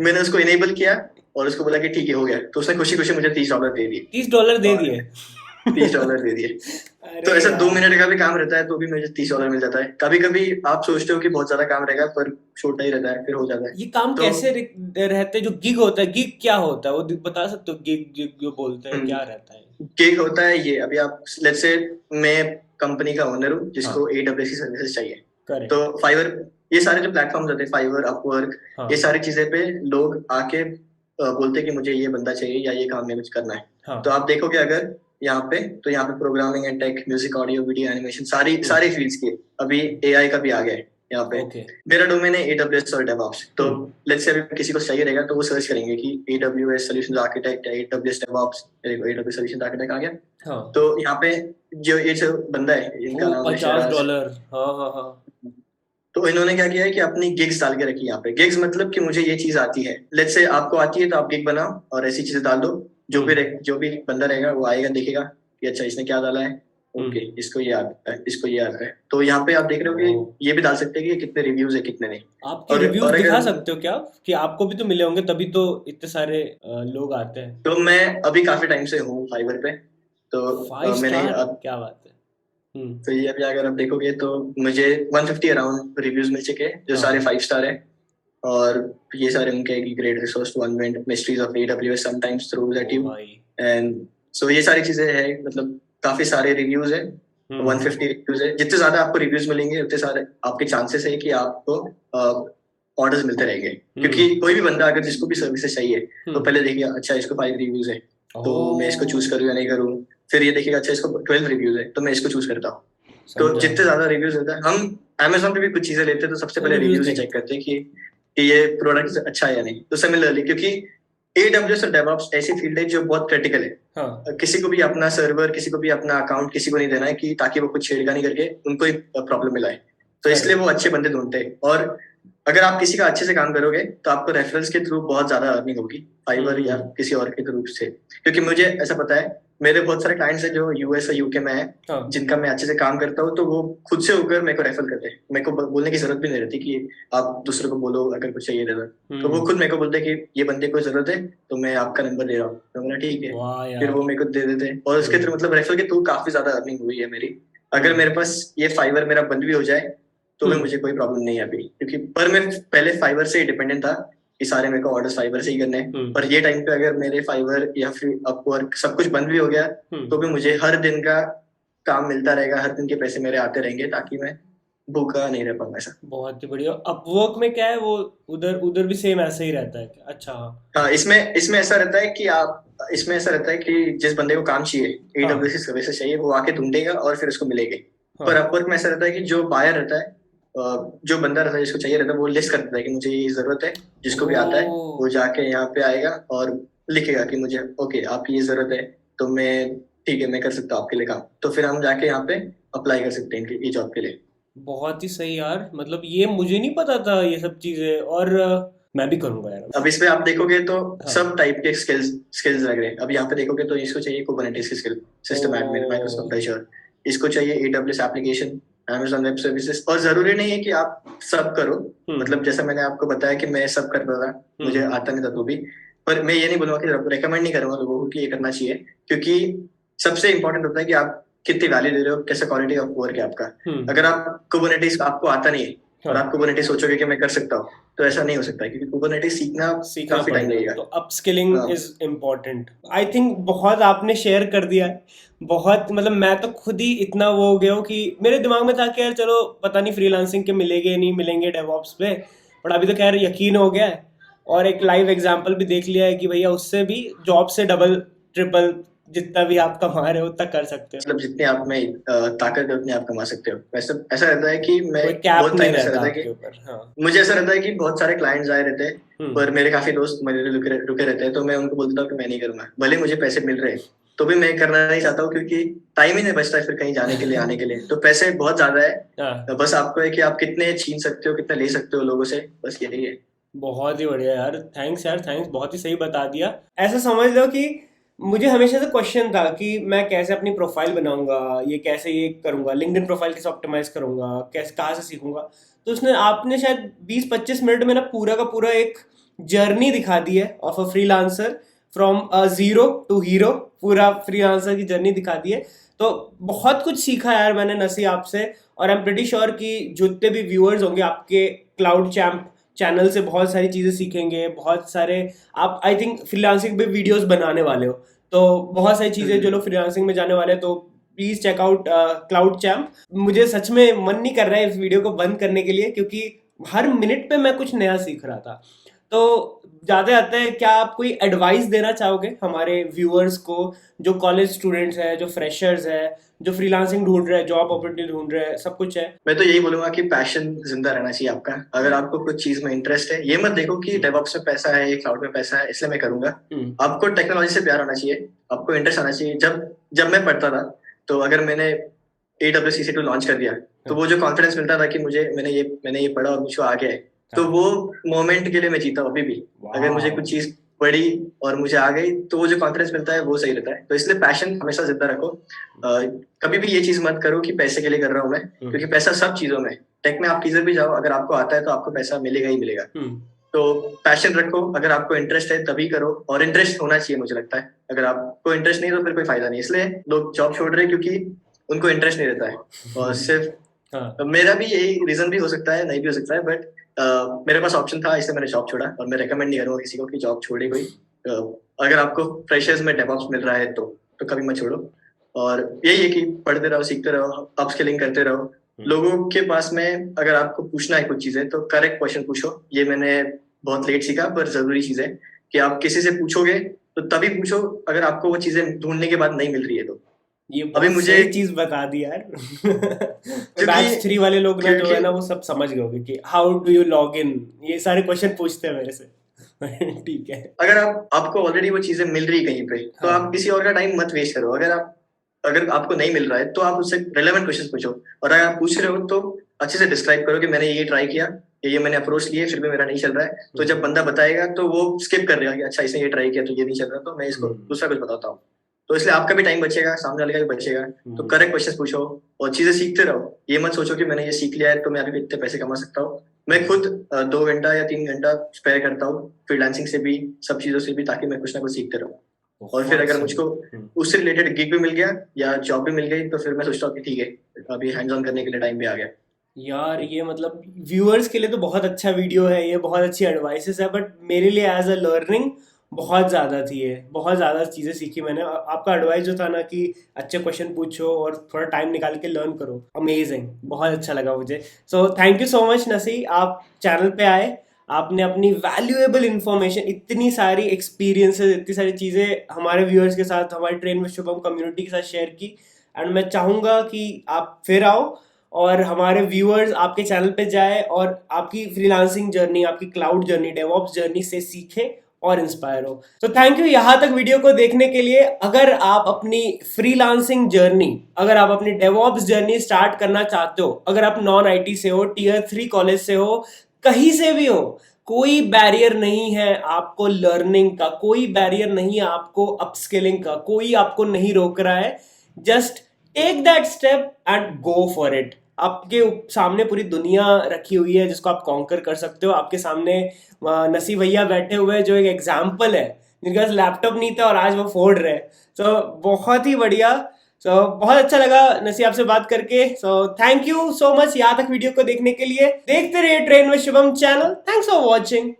मैंने उसको इनेबल किया और उसको बोला कि ठीक है हो गया, तो उसने खुशी खुशी मुझे $30 दे दिए। $30 दे और दिए? $30 दे दिए। तो अरे ऐसा दो यार। मिनट का भी काम रहता है तो भी मुझे $30 मिल जाता है। कभी कभी आप सोचते हो कि बहुत ज्यादा काम रहेगा पर छोटा ही रहता है, फिर हो जाता है। ये काम तो कैसे रहते हैं, जो गिग होता है, गिग क्या होता है वो बता सकते हो? गिग गिग जो बोलते हैं, क्या रहता है? गिग होता है ये, अभी आप लेट्स से मैं कंपनी का ओनर हूँ हाँ। जिसको AWS की सर्विसेज चाहिए। तो करेक्ट। फाइवर, ये सारे जो प्लेटफॉर्म्स होते हैं, फाइवर, अपवर्क, ये हाँ। सारी चीजें पे लोग आके बोलते हैं कि मुझे ये बंदा चाहिए या ये काम मुझे करना है। तो हाँ। आप देखोगे अगर यहाँ पे, तो यहाँ पे programming and tech, music, audio, video, animation, सारी फील्ड्स की। अभी एआई का भी आ गया है यहाँ पे। ओके। मेरा डोमेन है AWS और DevOps। तो लेट्स से अभी किसी को चाहिए रहेगा तो वो सर्च करेंगे कि AWS सॉल्यूशंस आर्किटेक्ट या AWS DevOps, AWS solutions architect आ गया। हाँ। तो यहाँ पे जो बंदा है, इनका वो नाम है $50। हाँ हाँ हाँ। तो इन्होंने क्या किया है कि अपनी गिग्स डाल के रखी यहाँ पे। गिग्स मतलब कि मुझे ये चीज आती है, लेट्स से आपको आती है तो आप गिग बनाओ और ऐसी चीजें डाल दो। जो भी बंदा रहेगा वो आएगा, देखेगा कि अच्छा इसने क्या डाला है, ओके इसको ये आता है, इसको ये आता है। तो यहाँ पे आप देख रहे हो कि ये भी डाल सकते हैं कि कितने रिव्यूज है कितने नहीं। आपके रिव्यूज दिखा सकते हो क्या कि आपको भी तो मिले होंगे, तभी तो इतने सारे लोग आते हैं। तो मैं अभी काफी टाइम से हूँ फाइवर पे। तो 5 मैंने स्टार, क्या बात है। तो ये अभी अगर आप देखोगे तो मुझे 150 अराउंड रिव्यूज मिल चुके हैं जो सारे 5 स्टार है। और ये सारे उनके great resource to unwind mysteries of AWS sometimes through that you and so ये सारी चीजें हैं। मतलब काफी सारे रिव्यूज है, 150 रिव्यूज है। जितने ज्यादा आपको रिव्यूज मिलेंगे उतने सारे आपके चांसेस है कि आपको ऑर्डर्स मिलते रहेंगे। क्योंकि कोई भी बंदा अगर जिसको भी सर्विसेज चाहिए तो पहले देखिए अच्छा इसको 5 रिव्यूज है तो मैं इसको चूज करूँ या नहीं करूँ। फिर ये देखिएगा अच्छा इसको 12 रिव्यूज है तो मैं इसको चूज करता हूँ। तो जितने ज्यादा रिव्यूज होता है, हम Amazon पे भी कुछ चीजें लेते हैं तो सबसे पहले रिव्यूज ही चेक करते हैं कि ये प्रोडक्ट अच्छा है या नहीं। तो सिमिलरली क्योंकि AWS और DevOps ऐसी फील्ड है जो बहुत क्रिटिकल है। हाँ। किसी को भी अपना सर्वर, किसी को भी अपना अकाउंट किसी को नहीं देना है कि ताकि वो कुछ छेड़खानी करके उनको ही प्रॉब्लम मिलाए। तो इसलिए वो अच्छे बंदे ढूंढते हैं। और अगर आप किसी का अच्छे से काम करोगे तो आपको रेफरेंस के थ्रू बहुत ज्यादा अर्निंग होगी फाइवर या किसी और के थ्रू से। क्योंकि मुझे ऐसा पता है मेरे बहुत सारे क्लाइंट्स हैं जो US और UK में है। हाँ। जिनका मैं अच्छे से काम करता हूँ तो वो खुद से होकर मेरे को रेफर करते हैं। मेरे को बोलने की जरूरत भी नहीं रहती कि आप दूसरे को बोलो अगर कुछ चाहिए रहता। तो वो खुद मेरे को बोलते हैं कि ये बंदे को जरूरत है तो मैं आपका नंबर दे रहा हूँ। तो मैंने ठीक है, फिर वो मेरे को दे देते हैं। और उसके थ्रू मतलब रेफर के थ्रू काफी ज्यादा अर्निंग हुई है मेरी। अगर मेरे पास ये फाइवर मेरा बंद भी हो जाए तो मैं मुझे कोई प्रॉब्लम नहीं है अभी। क्योंकि पर मैं पहले फाइवर से ही डिपेंडेंट था कि सारे मेरे को ऑर्डर्स फाइवर से ही करने हैं। पर ये टाइम पे अगर मेरे फाइवर या फिर अपवर्क सब कुछ बंद भी हो गया तो भी मुझे हर दिन का काम मिलता रहेगा, हर दिन के पैसे मेरे आते रहेंगे ताकि मैं भूखा नहीं रह पाऊंगा। ऐसा बहुत ही बढ़िया। अपवर्क में क्या है वो उधर भी सेम ऐसा ही रहता है? अच्छा हाँ, इसमें ऐसा रहता है कि आप इसमें ऐसा रहता है कि जिस बंदे को काम चाहिए AWS सर्विसेज चाहिए वो आके ढूंढेगा और फिर उसको मिलेगी। पर अपवर्क में ऐसा रहता है कि जो बायर रहता है, जो बंदा रहता है जिसको चाहिए रहता है वो लिस्ट कर देता है कि मुझे ये जरूरत है। जिसको भी आता है वो जाके यहाँ पे आएगा और लिखेगा कि मुझे ओके आपकी ये जरूरत है तो मैं ठीक है मैं कर सकता हूँ आपके लिए काम। तो फिर हम जाके यहाँ पे अप्लाई कर सकते हैं ये जॉब के लिए। बहुत ही सही यार, मतलब ये मुझे नहीं पता था ये सब चीजें, और मैं भी करूंगा यार। अब इसमें आप देखोगे तो सब टाइप के स्किल्स लग रहे हैं। अब यहाँ पे देखोगे तो इसको चाहिए कुबरनेटिस की skill, system admin, Microsoft Azure. इसको चाहिए AWS application, Amazon web services. और जरूरी नहीं है कि आप सब करो। मतलब जैसा मैंने आपको बताया कि मैं सब करता था, मुझे आता नहीं था तो भी। पर मैं ये नहीं बोलूंगा कि रेकमेंड नहीं करूंगा लोगों को कि ये करना चाहिए। क्योंकि सबसे इंपॉर्टेंट होता है कि आप कितनी वैल्यू दे रहे हो, कैसा क्वालिटी ऑफ वर्क है आपका। अगर आप कुबरनेटिस आपको आता नहीं है और आप कुबरनेटिस सोचोगे कि मैं कर सकता हूँ तो ऐसा नहीं हो सकता क्योंकि कुबरनेटिस सीखना काफी टाइम लगेगा। तो upskilling is important. I think बहुत आपने शेयर कर दिया है, बहुत मतलब मैं तो खुद ही इतना वो हो गया हूँ कि मेरे दिमाग में था कि यार चलो पता नहीं फ्रीलांसिंग के मिलेंगे नहीं मिलेंगे डेवऑप्स पे, बट अभी तो खैर यकीन हो गया है और एक लाइव एग्जांपल भी देख लिया है कि भैया उससे भी जॉब से डबल ट्रिपल जितना भी आप कमा रहे हो उतना कर सकते हो। मतलब जितने आप में ताकत है उतने आप कमा सकते हो। वैसे ऐसा रहता है कि मैं बहुत टाइम ऐसा रहता है कि हाँ। मुझे ऐसा रहता है कि बहुत सारे क्लाइंट्स आए रहते हैं पर मेरे काफी दोस्त मेरे रुके रहते हैं तो मैं उनको बोलता हूँ कि मैं नहीं करूंगा। भले मुझे पैसे मिल रहे हैं तो भी मैं करना नहीं चाहता हूँ क्योंकि टाइम ही नहीं बचता है फिर कहीं जाने के लिए आने के लिए। तो पैसे बहुत ज्यादा है, बस आपको है कि आप कितने छीन सकते हो कितने ले सकते हो लोगों से, बस यही है। बहुत ही बढ़िया यार, थैंक्स यार, थैंक्स, बहुत ही सही बता दिया। ऐसा समझ लो कि मुझे हमेशा से क्वेश्चन था कि मैं कैसे अपनी प्रोफाइल बनाऊंगा, ये कैसे ये करूंगा, लिंक्डइन प्रोफाइल कैसे ऑप्टिमाइज करूंगा, कैसे कहाँ से सीखूंगा। तो उसने आपने शायद 20-25 मिनट में ना पूरा का पूरा एक जर्नी दिखा दी है of a freelancer from zero to hero, पूरा फ्रीलांसर की जर्नी दिखा दी है। तो बहुत कुछ सीखा यार मैंने नसी आपसे, और आई एम प्रीटी श्योर कि जितने भी व्यूअर्स होंगे आपके क्लाउड चैम्प चैनल से बहुत सारी चीज़ें सीखेंगे। बहुत सारे आप आई थिंक फ्रीलांसिंग पे वीडियोस बनाने वाले हो, तो बहुत सारी चीज़ें जो लोग फ्रीलांसिंग में जाने वाले हैं तो please check out Cloud Champ. मुझे सच में मन नहीं कर रहा है इस वीडियो को बंद करने के लिए क्योंकि हर मिनट पे मैं कुछ नया सीख रहा था। तो तो जाते जाते क्या आप कोई एडवाइस देना चाहोगे हमारे व्यूअर्स को, जो कॉलेज स्टूडेंट्स है, जो फ्रेशर्स है, जो फ्रीलांसिंग ढूंढ रहे हैं, जॉब अपॉर्चुनिटी ढूंढ रहे हैं, सब कुछ है? मैं तो यही बोलूंगा कि पैशन जिंदा रहना चाहिए आपका। अगर आपको कुछ चीज में इंटरेस्ट है, ये मत देखो कि डेवऑप्स में पैसा है, क्लाउड में पैसा है, इसलिए मैं करूंगा। आपको टेक्नोलॉजी से प्यार होना चाहिए, आपको इंटरेस्ट आना चाहिए। जब मैं पढ़ता था, तो अगर मैंने AWS EC2 लॉन्च कर दिया, तो वो जो कॉन्फिडेंस मिलता था कि मैंने ये पढ़ा और मुझको आ गया है, तो वो मोमेंट के लिए मैं जीता हूँ अभी भी। अगर मुझे कुछ चीज पढ़ी और मुझे आ गई, तो वो जो कॉन्फिडेंस मिलता है वो सही रहता है। तो इसलिए पैशन हमेशा जिंदा रखो। कभी भी ये चीज मत करो कि पैसे के लिए कर रहा हूँ मैं, क्योंकि पैसा सब चीजों में, टेक में आप किधर भी जाओ, अगर आपको आता है तो आपको पैसा मिलेगा ही मिलेगा। तो पैशन रखो, अगर आपको इंटरेस्ट है तभी करो, और इंटरेस्ट होना चाहिए मुझे लगता है। अगर आपको इंटरेस्ट नहीं तो फिर कोई फायदा नहीं। इसलिए लोग जॉब छोड़ रहे हैं क्योंकि उनको इंटरेस्ट नहीं रहता है। और सिर्फ मेरा भी यही रीजन भी हो सकता है, नहीं भी हो सकता है, बट मेरे पास ऑप्शन था, इसलिए मैंने जॉब छोड़ा। और मैं रेकमेंड नहीं करूंगा किसी को कि जॉब छोड़े कोई। अगर आपको फ्रेशर्स में डेवऑप्स मिल रहा है तो कभी मत छोड़ो। और यही है कि पढ़ते रहो, सीखते रहो, अपस्किलिंग करते रहो। लोगों के पास में अगर आपको पूछना है कुछ चीजें, तो करेक्ट क्वेश्चन पूछो। ये मैंने बहुत लेट सीखा, पर जरूरी चीज है कि आप किसी से पूछोगे तो तभी पूछो अगर आपको वो चीजें ढूंढने के बाद नहीं मिल रही है तो। ये अभी मुझे एक चीज बता दी यार। बैच 3 वाले लोग ना जो है ना, वो सब समझ गए होंगे कि how do you log in, ये सारे क्वेश्चन पूछते हैं मेरे से। ठीक है, अगर आपको ऑलरेडी वो चीजें मिल रही कहीं पे, तो आप किसी और का टाइम मत वेस्ट करो। अगर आपको नहीं मिल रहा है तो आप उससे रिलेवेंट क्वेश्चन पूछो। और अगर आप पूछ रहे हो तो अच्छे से डिस्क्राइब करो कि मैंने ये ट्राई किया, ये मैंने अप्रोच लिए, फिर भी मेरा नहीं चल रहा है। तो जब बंदा बताएगा तो वो स्किप कर रहा है कि अच्छा इसने ये ट्राई किया तो ये नहीं चल रहा, तो मैं इसको दूसरा कुछ बताता हूँ। तो इसलिए आपका भी टाइम बचेगा, सामने वाले का भी बचेगा। तो करेक्ट क्वेश्चन पूछो और चीजें सीखते रहो। ये मत सोचो कि मैंने ये सीख लिया है तो मैं अभी इतने पैसे कमा सकता हूँ। मैं खुद 2 घंटा या 3 घंटा स्पेयर करता हूँ फ्रीलांसिंग से भी, सब चीजों से भी, ताकि मैं कुछ ना कुछ सीखते रहूँ। और फिर अगर मुझको उससे रिलेटेड गिग भी मिल गया या जॉब भी मिल गई, तो फिर मैं सोचता हूँ कि ठीक है, अभी हैंड्स ऑन करने के लिए टाइम भी आ गया। यार ये मतलब व्यूअर्स के लिए तो बहुत अच्छा वीडियो है, ये बहुत अच्छी एडवाइसेस है, बट मेरे लिए एज अ लर्निंग बहुत ज़्यादा थी ये, बहुत ज़्यादा चीज़ें सीखी मैंने। आपका एडवाइस जो था ना कि अच्छे क्वेश्चन पूछो और थोड़ा टाइम निकाल के लर्न करो, अमेजिंग, बहुत अच्छा लगा मुझे। So thank you so much नसी, आप चैनल पे आए, आपने अपनी वैल्यूएबल इंफॉर्मेशन, इतनी सारी एक्सपीरियंसेस, इतनी सारी चीज़ें हमारे व्यूअर्स के साथ, हमारे ट्रेन विद शुभम कम्युनिटी के साथ शेयर की। एंड मैं चाहूँगा कि आप फिर आओ और हमारे व्यूअर्स आपके चैनल पे जाए और आपकी फ्रीलांसिंग जर्नी, आपकी क्लाउड जर्नी, डेवऑप्स जर्नी से सीखे और इंस्पायर हो। तो थैंक यू यहाँ तक वीडियो को देखने के लिए। अगर आप अपनी फ्रीलांसिंग जर्नी, अगर आप अपनी डेवऑप्स जर्नी स्टार्ट करना चाहते हो, अगर आप नॉन IT से हो, Tier 3 कॉलेज से हो, कहीं से भी हो, कोई बैरियर नहीं है आपको लर्निंग का, कोई बैरियर नहीं है आपको अपस्किलिंग का, कोई आपको नहीं रोक रहा है। Just take that step and go for it. आपके सामने पूरी दुनिया रखी हुई है जिसको आप कॉन्कर कर सकते हो। आपके सामने नसी भैया बैठे हुए हैं जो एक एग्जाम्पल है, जिनके पास लैपटॉप नहीं था और आज वो फोड़ रहे हैं। तो बहुत ही बढ़िया। बहुत अच्छा लगा नसी आपसे बात करके। थैंक यू सो मच यहाँ तक वीडियो को देखने के लिए। देखते रहिए train with Shubham channel. Thanks for watching.